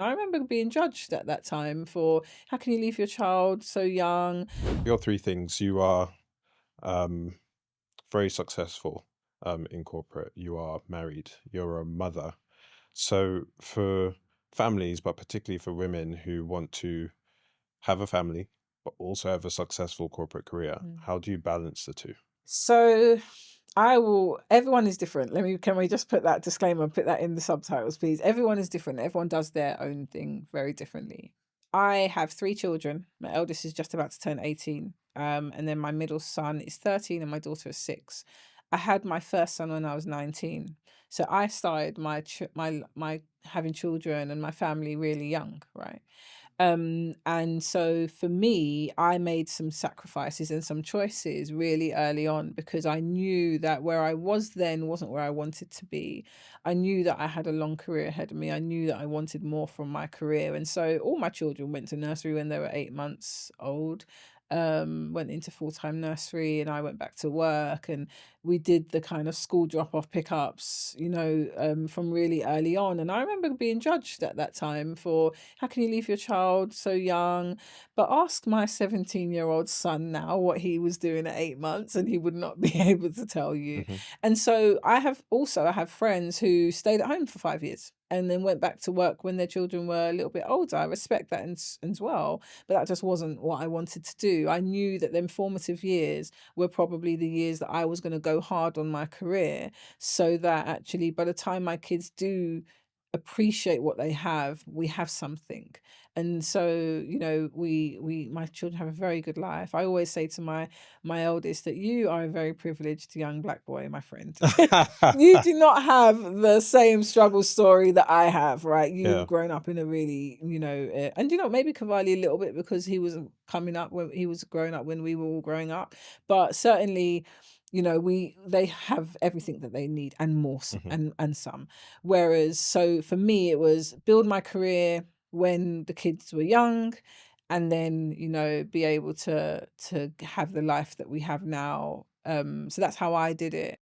I remember being judged at that time for how can you leave your child so young? Your three things: you are um, very successful in corporate, you are married, you're a mother. So, for families, but particularly for women who want to have a family, but also have a successful corporate career, Mm. how do you balance the two? So everyone is different. Can we just put that disclaimer, put that in the subtitles, please? Everyone is different. Everyone does their own thing very differently. I have three children. My eldest is just about to turn 18. And then my middle son is 13 and my daughter is 6. I had my first son when I was 19. So I started my having children and my family really young, right? And so for me, I made some sacrifices and some choices really early on because I knew that where I was then wasn't where I wanted to be. I knew that I had a long career ahead of me. I knew that I wanted more from my career. And so all my children went to nursery when they were 8 months old. Went into full-time nursery and I went back to work and we did the kind of school drop-off pickups, from really early on. And I remember being judged at that time for how can you leave your child so young? But ask my 17-year-old son now what he was doing at 8 months, and he would not be able to tell you. Hmm. And so I have friends who stayed at home for 5 years and then went back to work when their children were a little bit older. I respect that as well, but that just wasn't what I wanted to do. I knew that them formative years were probably the years that I was going to go hard on my career so that actually by the time my kids do appreciate what they have, we have something. And so, we my children have a very good life. I always say to my eldest that you are a very privileged young black boy, my friend. You do not have the same struggle story that I have, right? You've Yeah. grown up in a really, and maybe Cavalli a little bit because he wasn't coming up when he was growing up when we were all growing up, but certainly, they have everything that they need and more Hmm. and some. Whereas, so for me, it was build my career when the kids were young, and then be able to have the life that we have now. So that's how I did it.